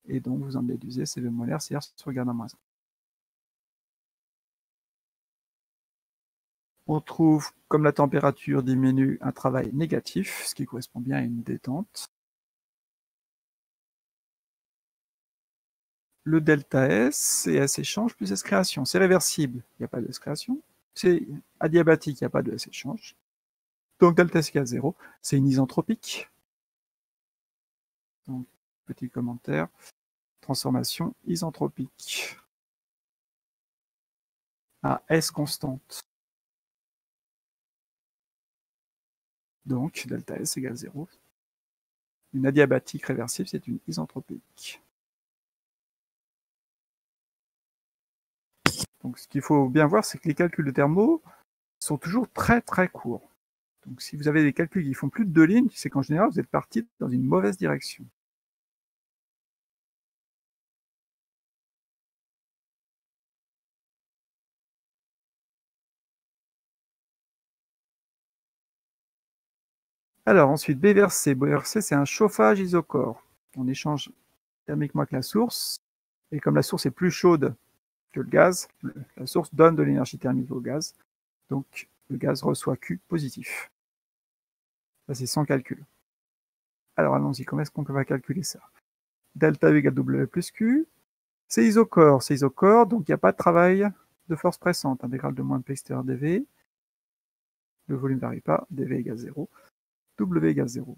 Et donc vous en déduisez CV molaire, c'est-à-dire sur gamma moins 1. On trouve, comme la température diminue, un travail négatif, ce qui correspond bien à une détente. Le delta S, c'est S échange plus S création. C'est réversible, il n'y a pas de S création. C'est adiabatique, il n'y a pas de S échange. Donc delta S égale 0, c'est une isentropique. Donc, petit commentaire, transformation isentropique à S constante. Donc delta S égale 0. Une adiabatique réversible, c'est une isentropique. Donc ce qu'il faut bien voir, c'est que les calculs de thermo sont toujours très très courts. Donc si vous avez des calculs qui font plus de 2 lignes, c'est qu'en général, vous êtes parti dans une mauvaise direction. Alors ensuite, B vers C. B vers C, c'est un chauffage isochore. On échange thermiquement avec la source. Et comme la source est plus chaude que le gaz, la source donne de l'énergie thermique au gaz. Donc le gaz reçoit Q positif. Ça, c'est sans calcul. Alors allons-y, comment est-ce qu'on va calculer ça? Delta U égale W plus Q. C'est isochore, donc il n'y a pas de travail de force pressante. Intégrale de moins de P extérieur dV. Le volume ne varie pas, dV égale 0. W égale 0.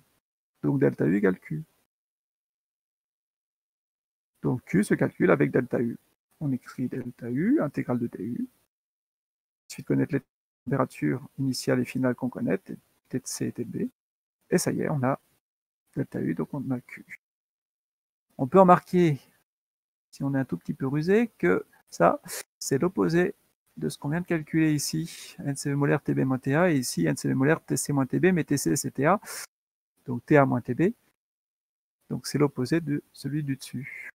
Donc delta U égale Q. Donc Q se calcule avec delta U. On écrit delta U, intégrale de DU. Il suffit de connaître les températures initiales et finales qu'on connaît, T de C et T de B. Et ça y est, on a delta U, donc on a Q. On peut remarquer, si on est un tout petit peu rusé, que ça, c'est l'opposé de ce qu'on vient de calculer ici, NCV molaire TB moins TA, et ici NCV molaire TC moins TB, mais TC c'est TA, donc TA moins TB. Donc c'est l'opposé de celui du dessus.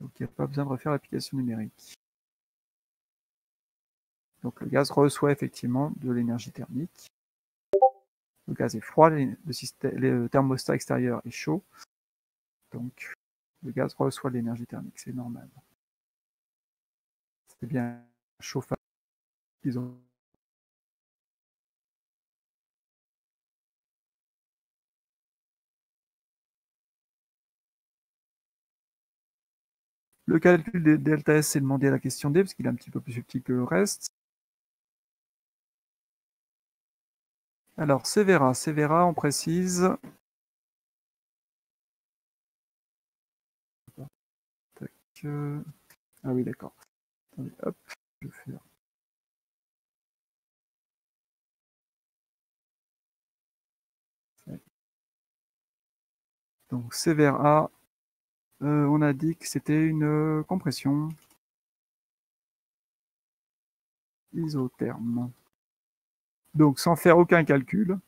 Donc il n'y a pas besoin de refaire l'application numérique. Donc le gaz reçoit effectivement de l'énergie thermique. Le gaz est froid, le thermostat extérieur est chaud. Donc le gaz reçoit de l'énergie thermique, c'est normal. C'est bien chauffage, disons. Le calcul des delta S, c'est demandé à la question D, parce qu'il est un petit peu plus subtil que le reste. Alors, Severa, on précise. Tac. Ah oui, d'accord. Attendez, hop, je vais faire. Donc, Severa, on a dit que c'était une compression isotherme. Donc, sans faire aucun calcul,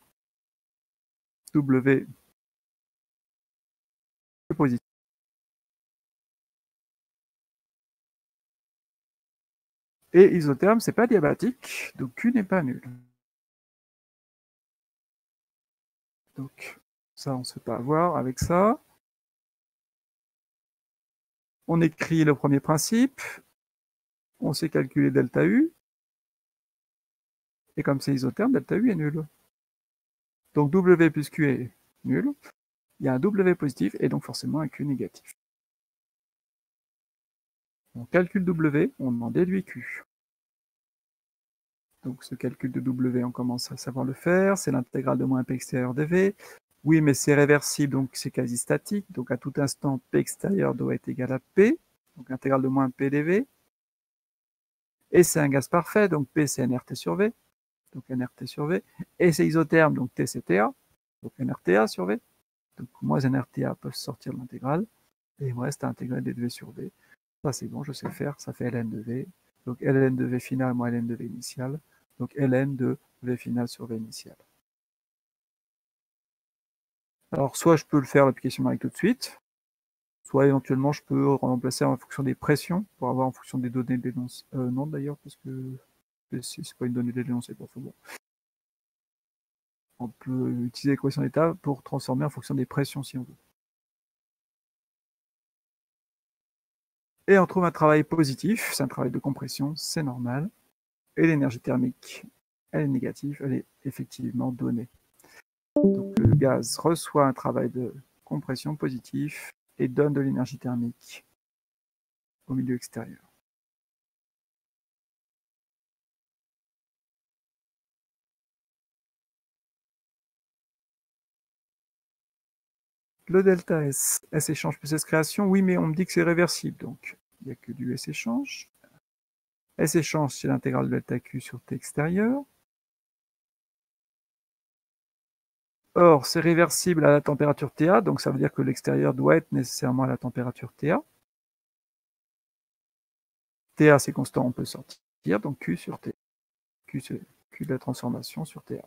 W est positif. Et isotherme, c'est pas diabatique, donc Q n'est pas nul. Donc, ça, on ne se fait pas avoir avec ça. On écrit le premier principe. On sait calculer delta U. Et comme c'est isotherme, delta U est nul. Donc W plus Q est nul. Il y a un W positif et donc forcément un Q négatif. On calcule W, on en déduit Q. Donc ce calcul de W, on commence à savoir le faire. C'est l'intégrale de moins P extérieur dV. Oui, mais c'est réversible, donc c'est quasi statique. Donc à tout instant, P extérieur doit être égal à P. Donc intégrale de moins P dV. Et c'est un gaz parfait, donc P c'est nRT sur V. Donc nRT sur V. Et c'est isotherme, donc T c'est TA. Donc nRTA sur V. Donc moins nRTA peuvent sortir de l'intégrale. Et il me reste à intégrer dV sur V. Ça c'est bon, je sais le faire, ça fait ln de V. Donc ln de V final moins ln de V initial. Donc ln de V final sur V initial. Alors soit je peux le faire l'application numérique tout de suite, soit éventuellement je peux remplacer en fonction des pressions pour avoir en fonction des données d'énoncé. Non d'ailleurs, parce que c'est pas une donnée d'énoncé pour tout bon. On peut utiliser l'équation d'état pour transformer en fonction des pressions si on veut. Et on trouve un travail positif, c'est un travail de compression, c'est normal. Et l'énergie thermique, elle est négative, elle est effectivement donnée. Donc le gaz reçoit un travail de compression positif et donne de l'énergie thermique au milieu extérieur. Le delta S, S échange plus S création, oui, mais on me dit que c'est réversible, donc il n'y a que du S échange. S échange, c'est l'intégrale de delta Q sur T extérieur. Or, c'est réversible à la température TA, donc ça veut dire que l'extérieur doit être nécessairement à la température TA. TA, c'est constant, on peut sortir, donc Q sur T. Q de la transformation sur TA.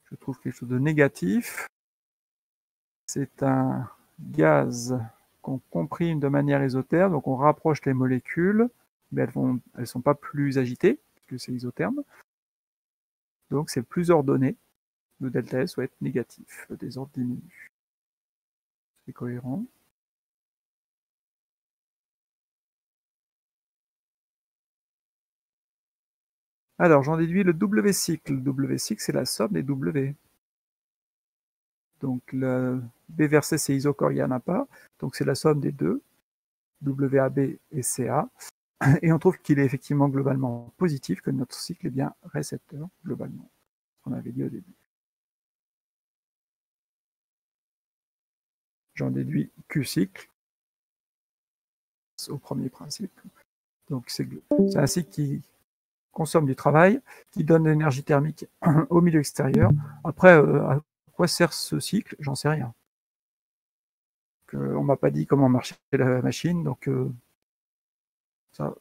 Je trouve quelque chose de négatif. C'est un gaz qu'on comprime de manière isotherme, donc on rapproche les molécules, mais elles ne sont pas plus agitées, puisque c'est isotherme. Donc c'est plus ordonné. Le delta S doit être négatif. Le désordre diminue. C'est cohérent. Alors, j'en déduis le W cycle. Le W cycle, c'est la somme des W. Donc, le B vers C, c'est isocor, il n'y en a pas. Donc, c'est la somme des deux, WAB et CA. Et on trouve qu'il est effectivement globalement positif, que notre cycle est bien récepteur, globalement. On avait dit au début. J'en déduis Q cycle au premier principe. Donc, c'est un cycle qui consomme du travail, qui donne de l'énergie thermique au milieu extérieur. Après, à quoi sert ce cycle? J'en sais rien. On m'a pas dit comment marchait la machine, donc ça,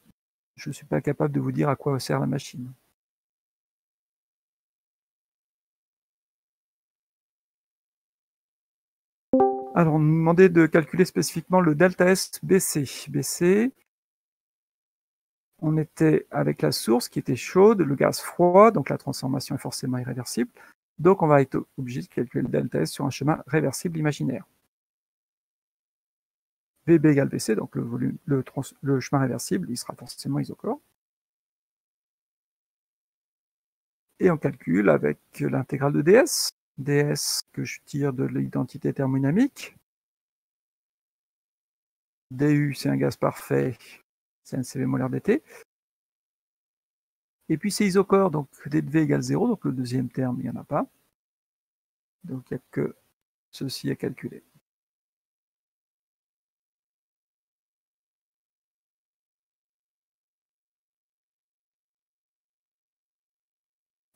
je ne suis pas capable de vous dire à quoi sert la machine. Alors, on nous demandait de calculer spécifiquement le delta S BC. BC, on était avec la source qui était chaude, le gaz froid, donc la transformation est forcément irréversible. Donc, on va être obligé de calculer le delta S sur un chemin réversible imaginaire. VB égale VC, donc le chemin réversible, il sera forcément isocor. Et on calcule avec l'intégrale de ds. ds que je tire de l'identité thermodynamique. du, c'est un gaz parfait, c'est un CV molaire dt. Et puis c'est isocor, donc dV égale 0, donc le deuxième terme, il n'y en a pas. Donc il n'y a que ceci à calculer.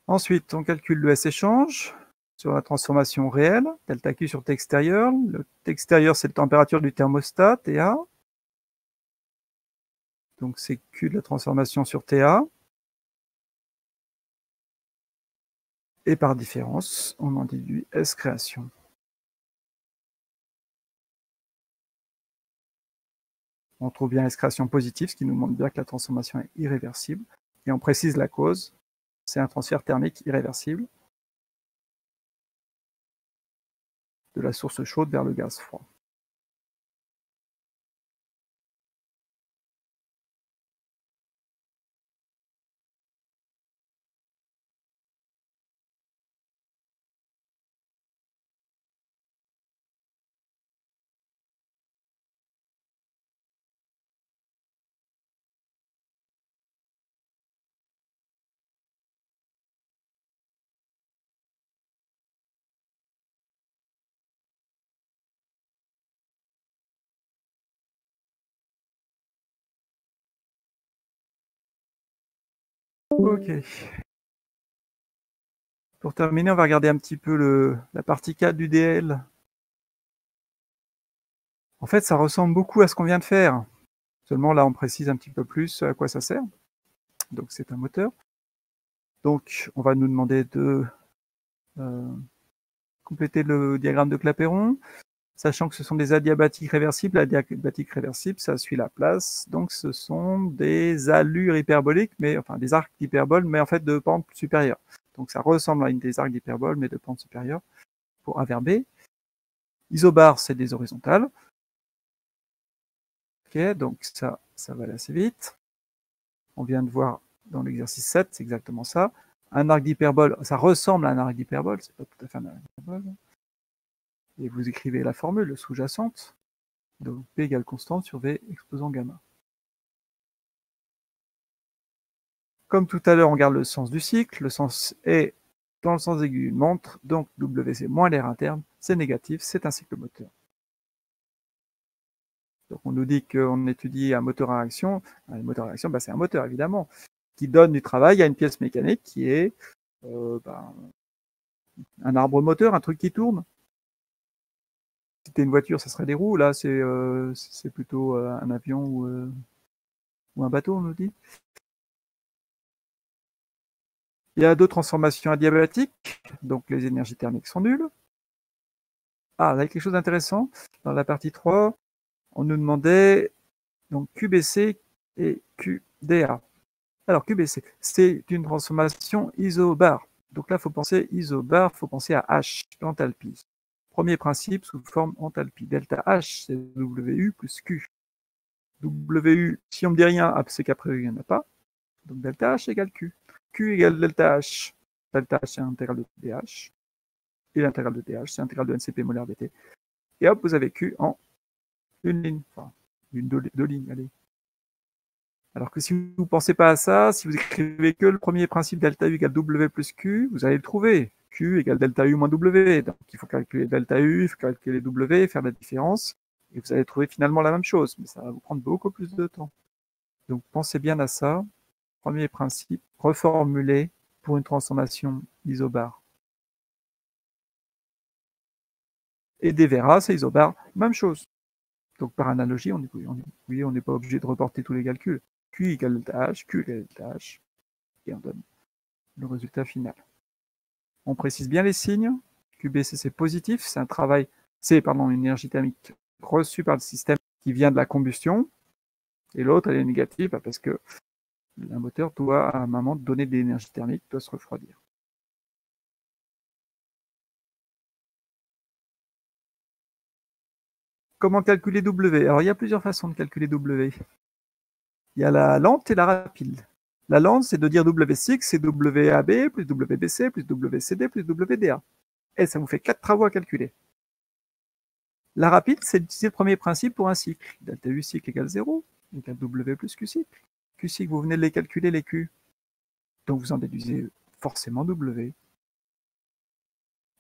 Ensuite, on calcule le S-échange sur la transformation réelle, delta Q sur T extérieur. Le T extérieur, c'est la température du thermostat, TA. Donc c'est Q de la transformation sur TA. Et par différence, on en déduit S création. On trouve bien S création positive, ce qui nous montre bien que la transformation est irréversible. Et on précise la cause, c'est un transfert thermique irréversible de la source chaude vers le gaz froid. Ok. Pour terminer, on va regarder un petit peu la partie 4 du DL. En fait, ça ressemble beaucoup à ce qu'on vient de faire. Seulement, là, on précise un petit peu plus à quoi ça sert. Donc, c'est un moteur. Donc, on va nous demander de compléter le diagramme de Clapeyron, sachant que ce sont des adiabatiques réversibles. Adiabatique réversible, ça suit la place. Donc, ce sont des allures hyperboliques, mais enfin des arcs d'hyperbole, mais en fait de pente supérieure. Donc, ça ressemble à des arcs d'hyperbole, mais de pente supérieure pour A vers B. Isobars, c'est des horizontales. Ok, donc ça va aller assez vite. On vient de voir dans l'exercice 7, c'est exactement ça. Un arc d'hyperbole, ça ressemble à un arc d'hyperbole, c'est pas tout à fait un arc d'hyperbole. Et vous écrivez la formule sous-jacente, donc P égale constante sur V exposant gamma. Comme tout à l'heure, on garde le sens du cycle, le sens est dans le sens aigu d'une montre, donc WC moins l'air interne, c'est négatif, c'est un cycle moteur. Donc on nous dit qu'on étudie un moteur à réaction. Un moteur à réaction, c'est un moteur évidemment, qui donne du travail à une pièce mécanique qui est un arbre moteur, un truc qui tourne. Si c'était une voiture, ça serait des roues. Là, c'est plutôt un avion ou un bateau, on nous dit. Il y a deux transformations adiabatiques, donc les énergies thermiques sont nulles. Ah, là, il y a quelque chose d'intéressant. Dans la partie 3, on nous demandait donc QBC et QDA. Alors, QBC, c'est une transformation isobar. Donc là, il faut penser isobar, il faut penser à H, l'enthalpie. Premier principe sous forme enthalpie. Delta H, c'est WU plus Q. WU, si on me dit rien, c'est qu'après, il n'y en a pas. Donc delta H égale Q. Q égale delta H. Delta H, c'est l'intégrale de dH. Et l'intégrale de dH, c'est l'intégrale de NCP molaire dt. Et hop, vous avez Q en une ligne. Enfin, deux lignes, allez. Alors que si vous ne pensez pas à ça, si vous écrivez que le premier principe delta U égale W plus Q, vous allez le trouver. Q égale delta U moins W. Donc il faut calculer delta U, il faut calculer W, faire la différence. Et vous allez trouver finalement la même chose. Mais ça va vous prendre beaucoup plus de temps. Donc pensez bien à ça. Premier principe, reformuler pour une transformation isobar. Et des Vera, c'est isobar, même chose. Donc par analogie, on n'est pas obligé de reporter tous les calculs. Q égale delta H, Q égale delta H, et on donne le résultat final. On précise bien les signes. QBC c'est positif, c'est une énergie thermique reçue par le système qui vient de la combustion, et l'autre elle est négative parce que le moteur doit à un moment donner de l'énergie thermique, doit se refroidir. Comment calculer W? Alors il y a plusieurs façons de calculer W. Il y a la lente et la rapide. La lente, c'est de dire W6, c'est WAB plus WBC plus WCD plus WDA. Et ça vous fait 4 travaux à calculer. La rapide, c'est d'utiliser le premier principe pour un cycle. Delta U cycle égale 0, égale W plus Q cycle. Q cycle, vous venez de les calculer, les Q. Donc vous en déduisez forcément W.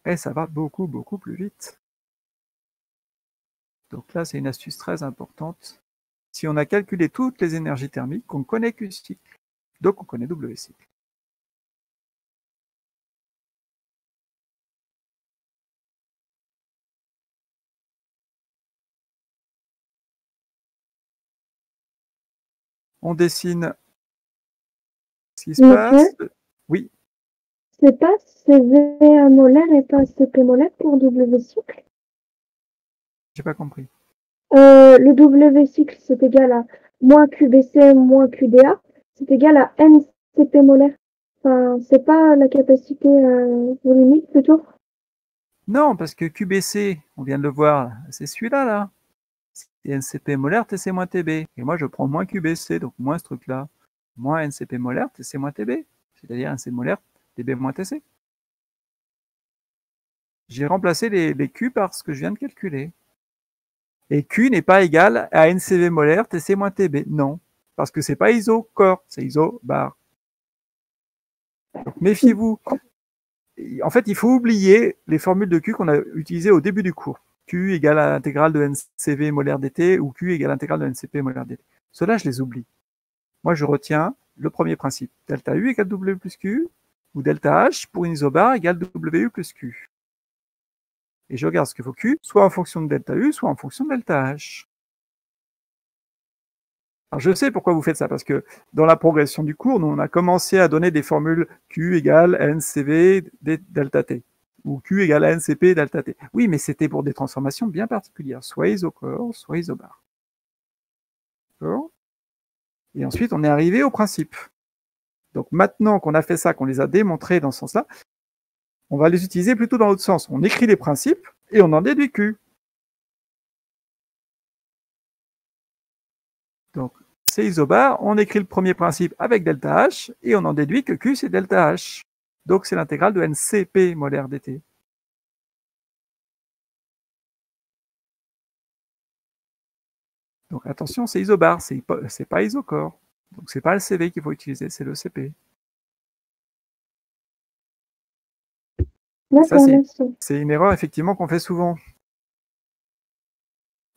Et ça va beaucoup, beaucoup plus vite. Donc là, c'est une astuce très importante. Si on a calculé toutes les énergies thermiques, on connaît Q cycle. Donc on connaît W cycle. On dessine ce qui se passe. Oui. C'est pas CV molaire et pas CP molaire pour W cycle? J'ai pas compris. Le W cycle, c'est égal à moins QBC moins QDA, c'est égal à NCP molaire. Enfin, c'est pas la capacité volumique plutôt? Non, parce que QBC, on vient de le voir, c'est celui-là, là. C'est NCP molaire, TC moins TB. Et moi, je prends moins QBC, donc moins ce truc-là. Moins NCP molaire, TC moins TB. C'est-à-dire NC molaire, TB moins TC. J'ai remplacé les Q par ce que je viens de calculer. Et Q n'est pas égal à NCV molaire, TC moins TB. Non, parce que c'est pas iso-corps, c'est iso-bar. Donc méfiez-vous. En fait, il faut oublier les formules de Q qu'on a utilisées au début du cours. Q égale à l'intégrale de NCV molaire dt ou Q égale à l'intégrale de NCP molaire dt. Ceux-là, je les oublie. Moi, je retiens le premier principe. Delta U égale W plus Q ou delta H pour une isobar égale WU plus Q. Et je regarde ce qu'il faut Q, soit en fonction de delta U, soit en fonction de delta H. Alors je sais pourquoi vous faites ça, parce que dans la progression du cours, nous on a commencé à donner des formules Q égale NCV delta T, ou Q égale NCP delta T. Oui, mais c'était pour des transformations bien particulières, soit isocore, soit isobar. D'accord ? Et ensuite, on est arrivé au principe. Donc maintenant qu'on a fait ça, qu'on les a démontrés dans ce sens-là, on va les utiliser plutôt dans l'autre sens. On écrit les principes et on en déduit Q. Donc, c'est isobar, on écrit le premier principe avec delta H et on en déduit que Q c'est delta H. Donc c'est l'intégrale de NCP molaire dt. Donc attention, c'est isobar, c'est pas isocore. Donc c'est pas le CV qu'il faut utiliser, c'est le CP. Ça, c'est une erreur effectivement qu'on fait souvent.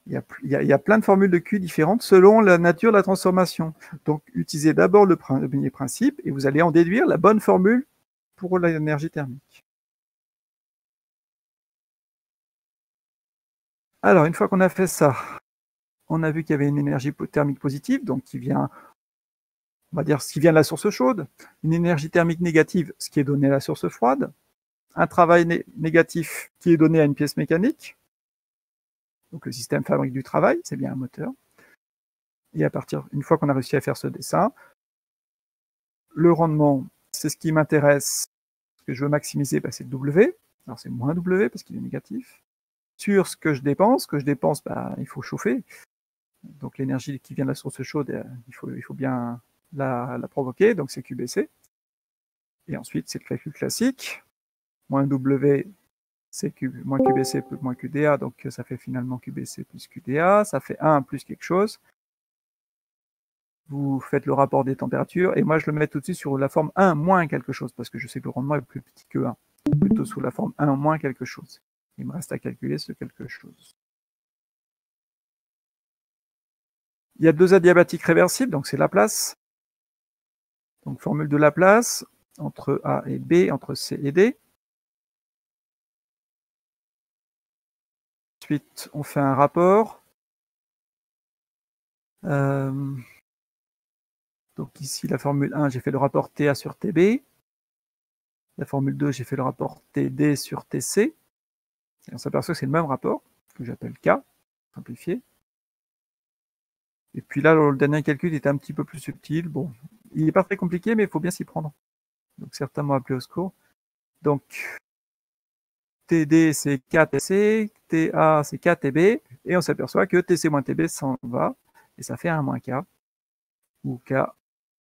Il y a plein de formules de Q différentes selon la nature de la transformation. Donc utilisez d'abord le premier principe et vous allez en déduire la bonne formule pour l'énergie thermique. Alors, une fois qu'on a fait ça, on a vu qu'il y avait une énergie thermique positive, donc qui vient, on va dire, ce qui vient de la source chaude, une énergie thermique négative, ce qui est donné à la source froide, un travail négatif qui est donné à une pièce mécanique, donc le système fabrique du travail, c'est bien un moteur. Et une fois qu'on a réussi à faire ce dessin, le rendement, c'est ce qui m'intéresse Ce que je veux maximiser, c'est le W. Alors c'est moins W parce qu'il est négatif. Sur ce que je dépense, il faut chauffer. Donc l'énergie qui vient de la source chaude, il faut bien la provoquer, donc c'est QBC. Et ensuite, c'est le calcul classique. Moins W, c'est moins QBC plus moins QDA, donc ça fait finalement QBC plus QDA, ça fait 1 plus quelque chose. Vous faites le rapport des températures, et moi je le mets tout de suite sur la forme 1 moins quelque chose, parce que je sais que le rendement est plus petit que 1. Plutôt sous la forme 1 moins quelque chose. Il me reste à calculer ce quelque chose. Il y a 2 adiabatiques réversibles, donc c'est Laplace. Donc formule de Laplace, entre A et B, entre C et D. Ensuite, on fait un rapport. Donc ici, la formule 1, j'ai fait le rapport TA sur TB. La formule 2, j'ai fait le rapport TD sur TC. Et on s'aperçoit que c'est le même rapport, que j'appelle K, simplifié. Et puis là, le dernier calcul est un petit peu plus subtil. Bon, il n'est pas très compliqué, mais il faut bien s'y prendre. Donc certains m'ont appelé au secours. Donc, TD, c'est KTC, TA, c'est KTB, et on s'aperçoit que TC moins TB s'en va, et ça fait 1 moins K, où K,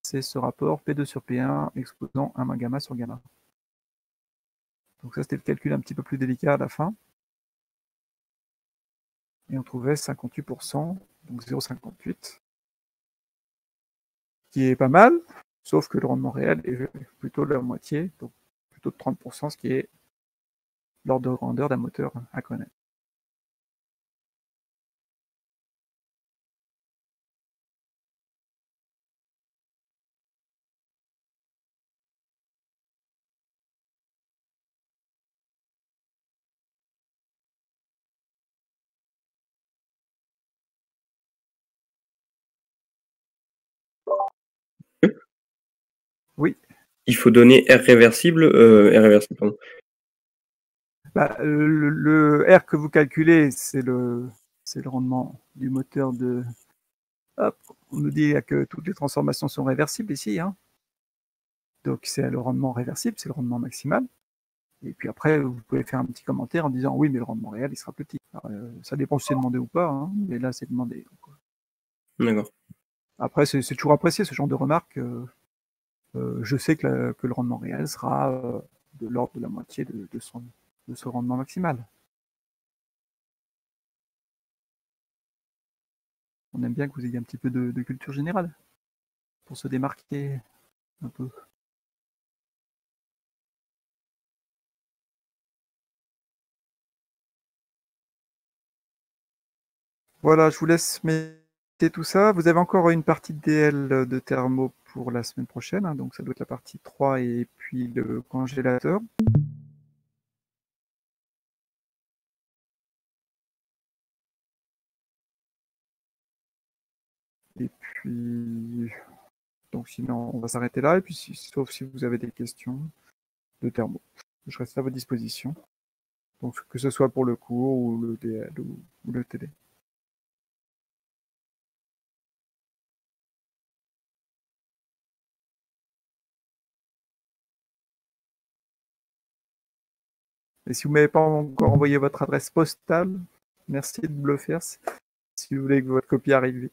c'est ce rapport P2 sur P1 exposant 1 moins gamma sur gamma. Donc ça, c'était le calcul un petit peu plus délicat à la fin. Et on trouvait 58%, donc 0,58, qui est pas mal, sauf que le rendement réel est plutôt de la moitié, donc plutôt de 30%, ce qui est l'ordre de grandeur d'un moteur à connaître. Oui. Il faut donner R réversible, pardon. Le R que vous calculez, c'est le rendement du moteur de... Hop, on nous dit que toutes les transformations sont réversibles ici. Hein. Donc c'est le rendement réversible, c'est le rendement maximal. Et puis après, vous pouvez faire un petit commentaire en disant oui, mais le rendement réel, il sera petit. Alors, ça dépend si c'est demandé ou pas, hein, mais là, c'est demandé. D'accord. Après, c'est toujours apprécié ce genre de remarques. Je sais que le rendement réel sera de l'ordre de la moitié de ce rendement maximal. On aime bien que vous ayez un petit peu de culture générale pour se démarquer un peu. Voilà, je vous laisse mettre tout ça. Vous avez encore une partie de DL de thermo pour la semaine prochaine, hein, donc ça doit être la partie 3 et puis le congélateur. Et puis, donc sinon, on va s'arrêter là, et puis sauf si vous avez des questions de thermo. Je reste à votre disposition. Donc que ce soit pour le cours ou le DL ou le TD. Et si vous m'avez pas encore envoyé votre adresse postale, merci de me le faire si vous voulez que votre copie arrive vite.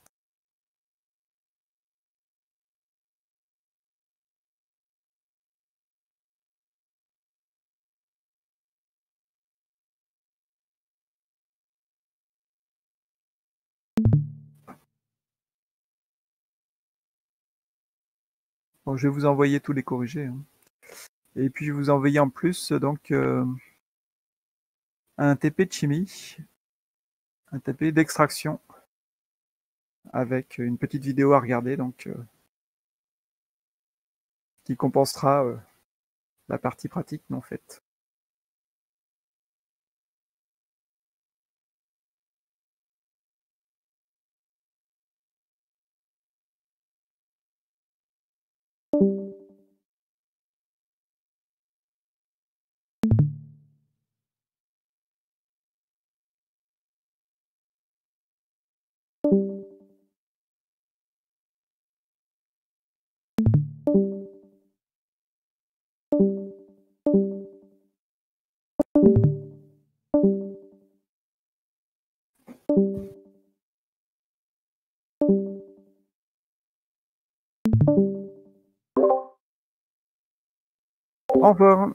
Bon, je vais vous envoyer tous les corrigés. Hein. Et puis je vais vous envoyer en plus donc un TP de chimie, un TP d'extraction avec une petite vidéo à regarder donc qui compensera la partie pratique non faite. Au revoir.